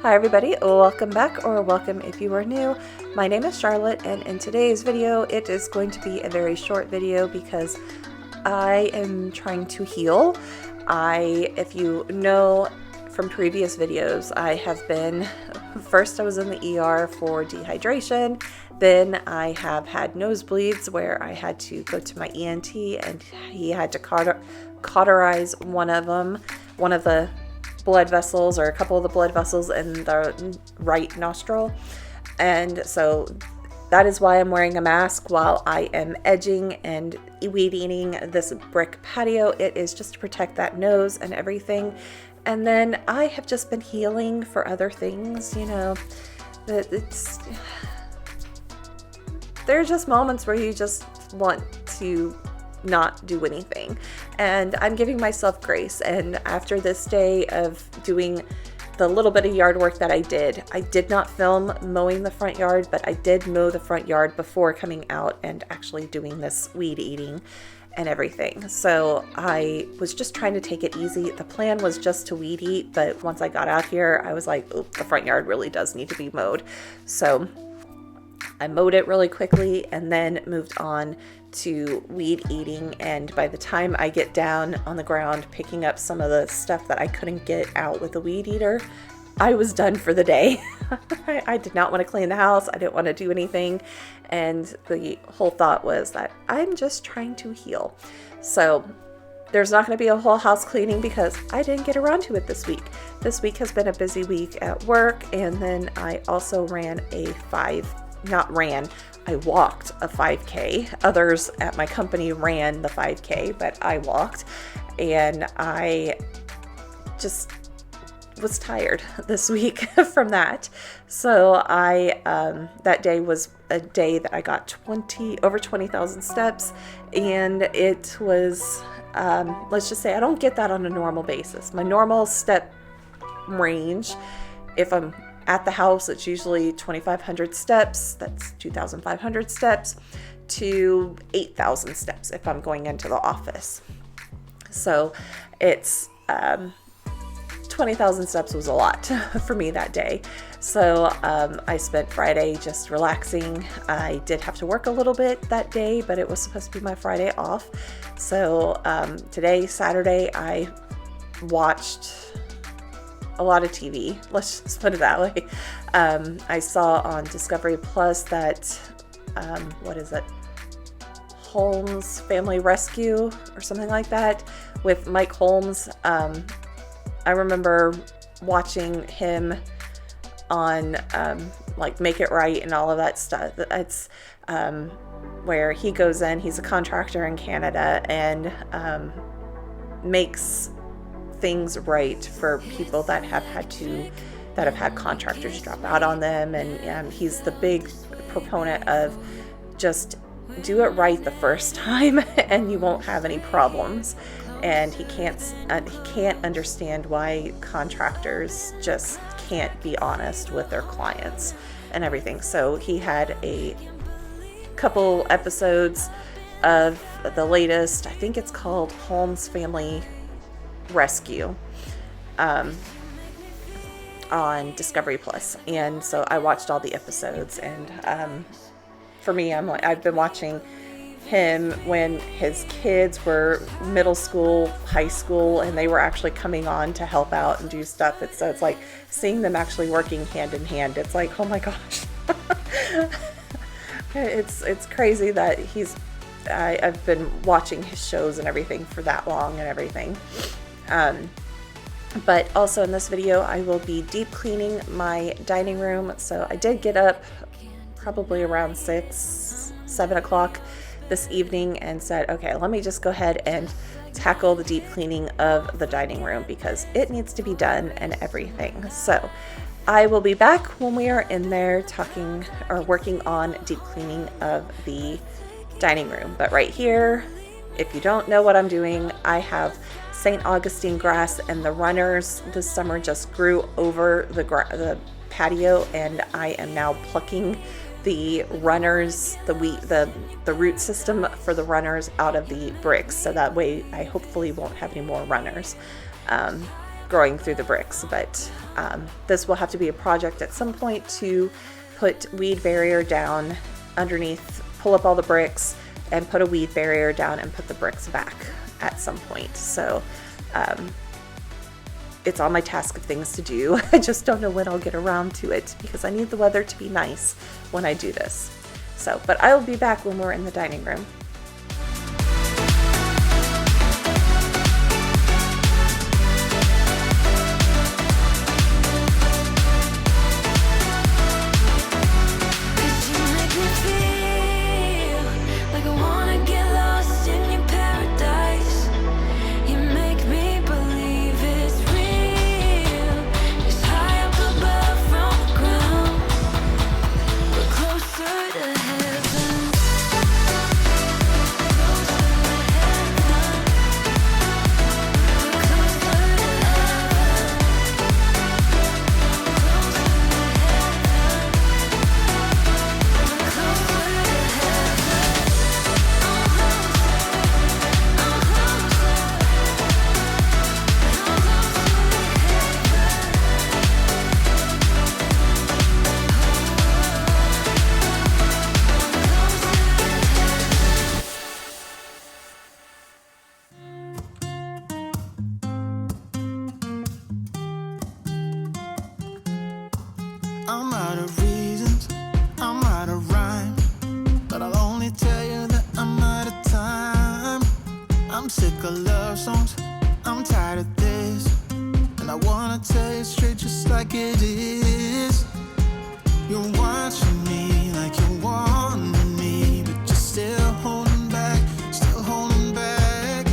Hi everybody, welcome back, or welcome if you are new. My name is Charlotte, and in today's video it is going to be a very short video because I am trying to heal. If you know from previous videos, first I was in the ER for dehydration, then I have had nosebleeds where I had to go to my ENT and he had to cauterize one of the blood vessels, or a couple of the blood vessels in the right nostril. And so that is why I'm wearing a mask while I am edging and weed eating this brick patio. It is just to protect that nose and everything. And then I have just been healing for other things, there's just moments where you just want to not do anything, and I'm giving myself grace. And after this day of doing the little bit of yard work that I did not film mowing the front yard, but I did mow the front yard before coming out and actually doing this weed eating and everything. So I was just trying to take it easy. The plan was just to weed eat, but once I got out here, I was like, oh, the front yard really does need to be mowed. So I mowed it really quickly and then moved on to weed eating. And by the time I get down on the ground picking up some of the stuff that I couldn't get out with the weed eater, I was done for the day. I did not want to clean the house. I didn't want to do anything. And the whole thought was that I'm just trying to heal. So there's not going to be a whole house cleaning because I didn't get around to it this week. This week has been a busy week at work. And then I also I walked a 5K. Others at my company ran the 5K, but I walked, and I just was tired this week from that. So that day was a day that I got over 20,000 steps, and it was, let's just say I don't get that on a normal basis. My normal step range, if I'm at the house, it's usually 2,500 steps, that's 2,500 steps, to 8,000 steps if I'm going into the office. So it's 20,000 steps was a lot for me that day. So I spent Friday just relaxing. I did have to work a little bit that day, but it was supposed to be my Friday off. So today, Saturday, I watched a lot of TV. Let's just put it that way. I saw on Discovery Plus that, what is it? Holmes Family Rescue or something like that with Mike Holmes. I remember watching him on like Make It Right and all of that stuff. It's where he goes in, he's a contractor in Canada, and makes things right for people that have had contractors drop out on them. And he's the big proponent of just do it right the first time and you won't have any problems. And he can't understand why contractors just can't be honest with their clients and everything. So he had a couple episodes of the latest, I think it's called Holmes Family Rescue, on Discovery Plus. And so I watched all the episodes, and for me, I've been watching him when his kids were middle school, high school, and they were actually coming on to help out and do stuff. It's like seeing them actually working hand in hand. It's like, oh my gosh. It's crazy that I've been watching his shows and everything for that long and everything. But also in this video, I will be deep cleaning my dining room. So I did get up probably around 7 o'clock this evening and said, okay, let me just go ahead and tackle the deep cleaning of the dining room because it needs to be done and everything. So I will be back when we are in there talking or working on deep cleaning of the dining room. But right here, if you don't know what I'm doing, I have St. Augustine grass, and the runners this summer just grew over the patio, and I am now plucking the runners, the root system for the runners out of the bricks, so that way I hopefully won't have any more runners growing through the bricks. But This will have to be a project at some point to put weed barrier down underneath, pull up all the bricks and put a weed barrier down and put the bricks back at some point. So it's on my task of things to do. I just don't know when I'll get around to it because I need the weather to be nice when I do this. So, but I will be back when we're in the dining room. I'm out of reasons, I'm out of rhyme, but I'll only tell you that I'm out of time. I'm sick of love songs, I'm tired of this, and I wanna tell you straight just like it is. You're watching me like you want me, but you're still holding back, still holding back.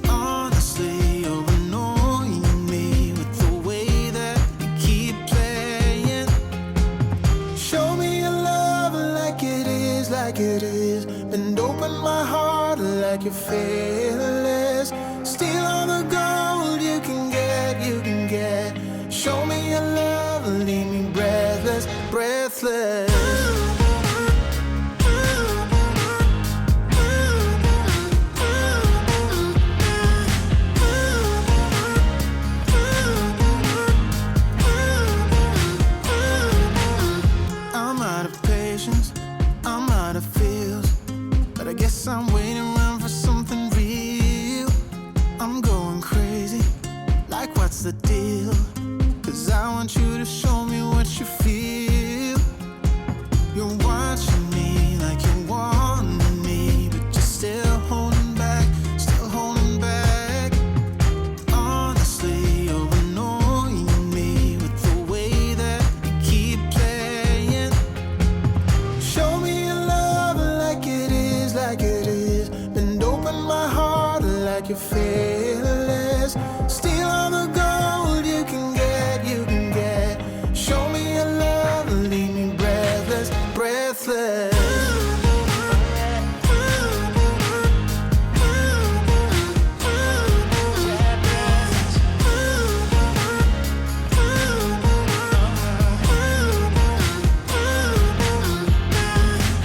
Honestly, you're annoying me with the way that you keep playing. Show me your love like it is, like it is. Bend open my heart like you're fearless. Steal all the gold you can get, you can get. Show me your love, leave me breathless, breathless. I'm out of patience, I'm out of feels, but I guess I'm waiting around for something real. I'm going crazy, like what's the deal? 'Cause I want you to show me what you feel. You're watching me like you want me, but you're still holding back, still holding back. Honestly, you're annoying me with the way that you keep playing. Show me your love like it is, like it is. Bend open my heart like you're fearless. Steal all the gold you can get, you can get. Show me your love, leave me breathless, breathless.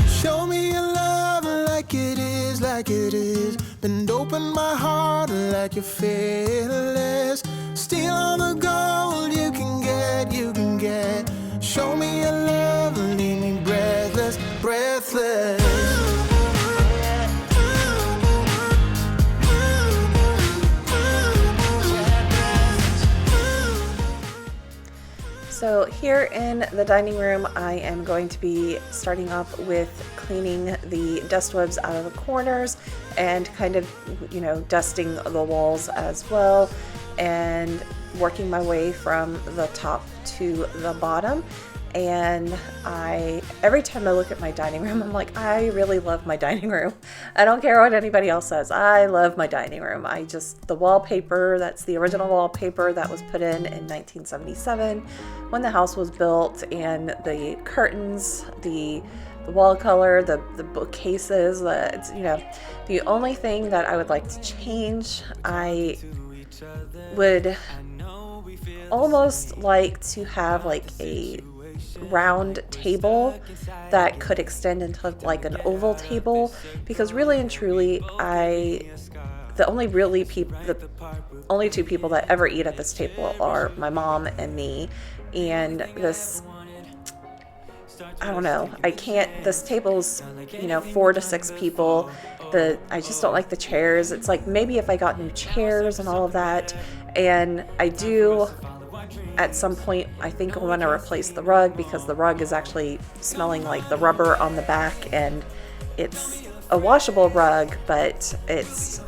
Show me your love like it is, like it is. Bend open my heart like you're fearless. Steal all the gold you can get, you can get. Show me your love, leave me breathless, breathless. So here in the dining room, I am going to be starting off with cleaning the dust webs out of the corners and kind of, dusting the walls as well, and working my way from the top to the bottom. And every time I look at my dining room, I'm like, I really love my dining room. I don't care what anybody else says. I love my dining room. The wallpaper, that's the original wallpaper that was put in 1977 when the house was built, and the curtains, the wall color, the bookcases, the only thing that I would like to change, I would almost like to have like a round table that could extend into like an oval table, because really and truly I the only two people that ever eat at this table are my mom and me. And this, I don't know, this table's, 4 to 6 people. I just don't like the chairs. It's like, maybe if I got new chairs and all of that. And I do, at some point, I think I want to replace the rug, because the rug is actually smelling like the rubber on the back, and it's a washable rug, but it's,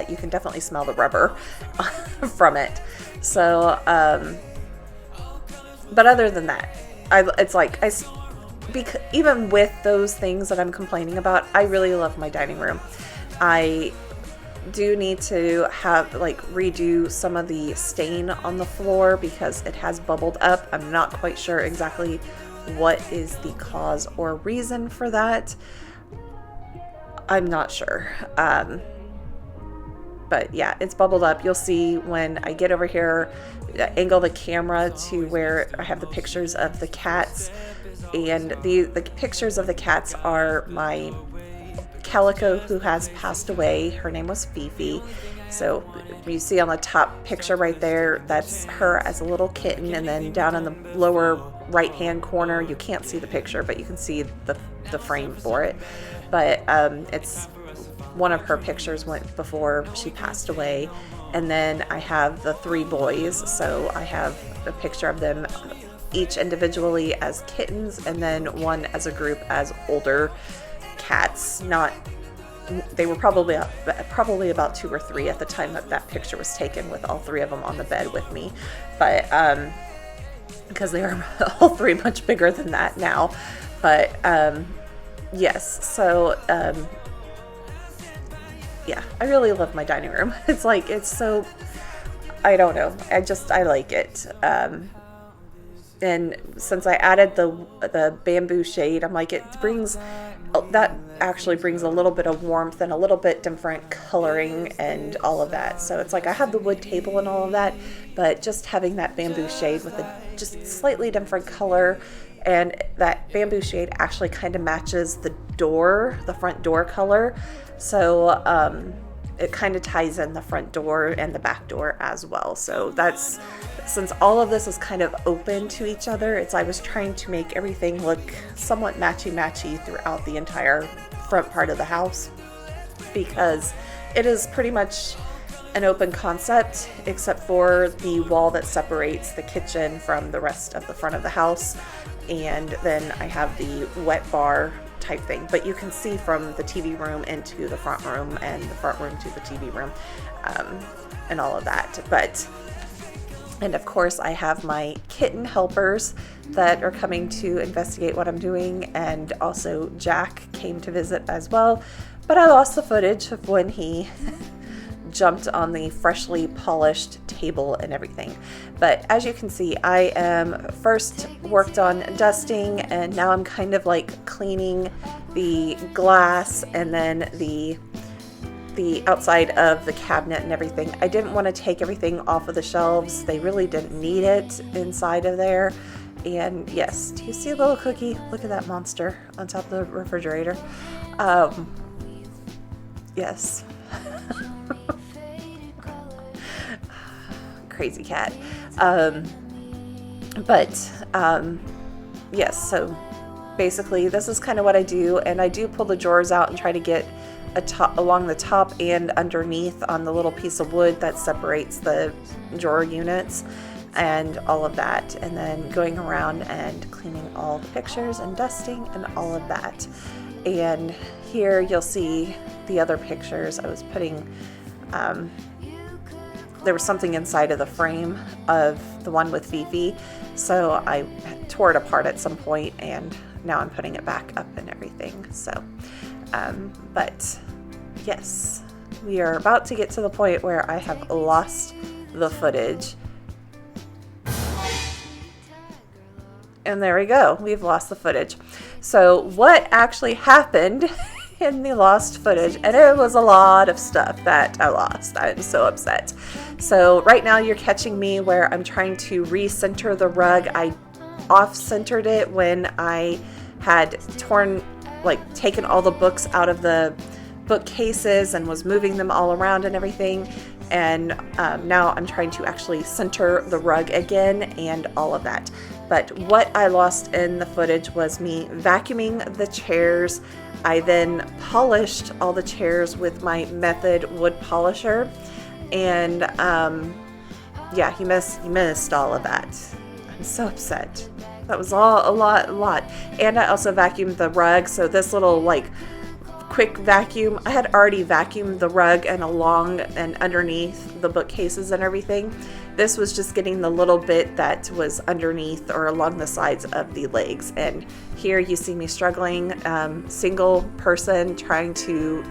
you can definitely smell the rubber from it. So, but other than that, even with those things that I'm complaining about, I really love my dining room. I do need to redo some of the stain on the floor because it has bubbled up. I'm not quite sure exactly what is the cause or reason for that. I'm not sure. But yeah, it's bubbled up. You'll see when I get over here, angle the camera to where I have the pictures of the cats. And the pictures of the cats are my Calico, who has passed away. Her name was Fifi. So you see on the top picture right there, that's her as a little kitten. And then down in the lower right hand corner, you can't see the picture, but you can see the frame for it. But it's one of her pictures went before she passed away. And then I have the 3 boys. So I have a picture of them each individually as kittens, and then one as a group as older cats. They were probably about 2 or 3 at the time that picture was taken, with all 3 of them on the bed with me. But because they are all 3 much bigger than that now. But yes, so yeah, I really love my dining room. It's so, I don't know, I like it. And since I added the bamboo shade, I'm like, that actually brings a little bit of warmth and a little bit different coloring and all of that. So it's like I have the wood table and all of that, but just having that bamboo shade with a just slightly different color, and that bamboo shade actually kind of matches the front door color. So it kind of ties in the front door and the back door as well. So since all of this is kind of open to each other, I was trying to make everything look somewhat matchy throughout the entire front part of the house, because it is pretty much an open concept, except for the wall that separates the kitchen from the rest of the front of the house. And then I have the wet bar type thing, but you can see from the TV room into the front room, and the front room to the TV room, and all of that. And of course I have my kitten helpers that are coming to investigate what I'm doing, and also Jack came to visit as well, but I lost the footage of when he jumped on the freshly polished table and everything. But as you can see, I am first worked on dusting, and now I'm kind of like cleaning the glass and then the outside of the cabinet and everything. I didn't want to take everything off of the shelves. They really didn't need it inside of there. And yes, do you see a little cookie? Look at that monster on top of the refrigerator. Yes. Crazy cat. Yes, so basically this is kind of what I do, and I do pull the drawers out and try to get along the top and underneath on the little piece of wood that separates the drawer units and all of that, and then going around and cleaning all the pictures and dusting and all of that. And here you'll see the other pictures. I was putting there was something inside of the frame of the one with Fifi, so I tore it apart at some point, and now I'm putting it back up and everything. So but yes, we are about to get to the point where I have lost the footage. And there we go, we've lost the footage. So what actually happened in the lost footage, and it was a lot of stuff that I lost. I'm so upset. So right now you're catching me where I'm trying to recenter the rug. I off-centered it when I had taken all the books out of the bookcases and was moving them all around and everything. And now I'm trying to actually center the rug again and all of that. But what I lost in the footage was me vacuuming the chairs. I then polished all the chairs with my Method wood polisher. And yeah, he missed all of that. I'm so upset. That was all a lot. And I also vacuumed the rug. So this little like quick vacuum, I had already vacuumed the rug and along and underneath the bookcases and everything. This was just getting the little bit that was underneath or along the sides of the legs. And here you see me struggling, single person trying to,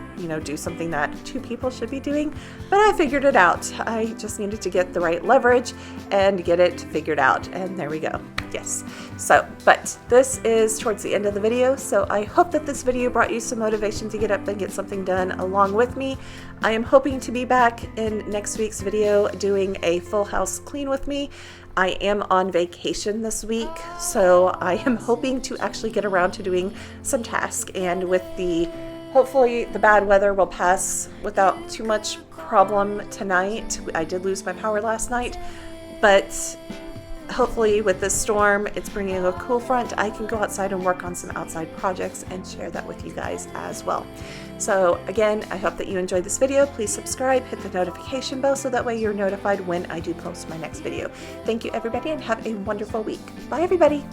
do something that two people should be doing. But I figured it out. I just needed to get the right leverage and get it figured out. And there we go. Yes. So, but this is towards the end of the video. So I hope that this video brought you some motivation to get up and get something done along with me. I am hoping to be back in next week's video doing a full house clean with me. I am on vacation this week, so I am hoping to actually get around to doing some tasks, and with hopefully the bad weather will pass without too much problem tonight. I did lose my power last night, but hopefully with this storm, it's bringing a cool front. I can go outside and work on some outside projects and share that with you guys as well. So again, I hope that you enjoyed this video. Please subscribe, hit the notification bell so that way you're notified when I do post my next video. Thank you everybody and have a wonderful week. Bye everybody.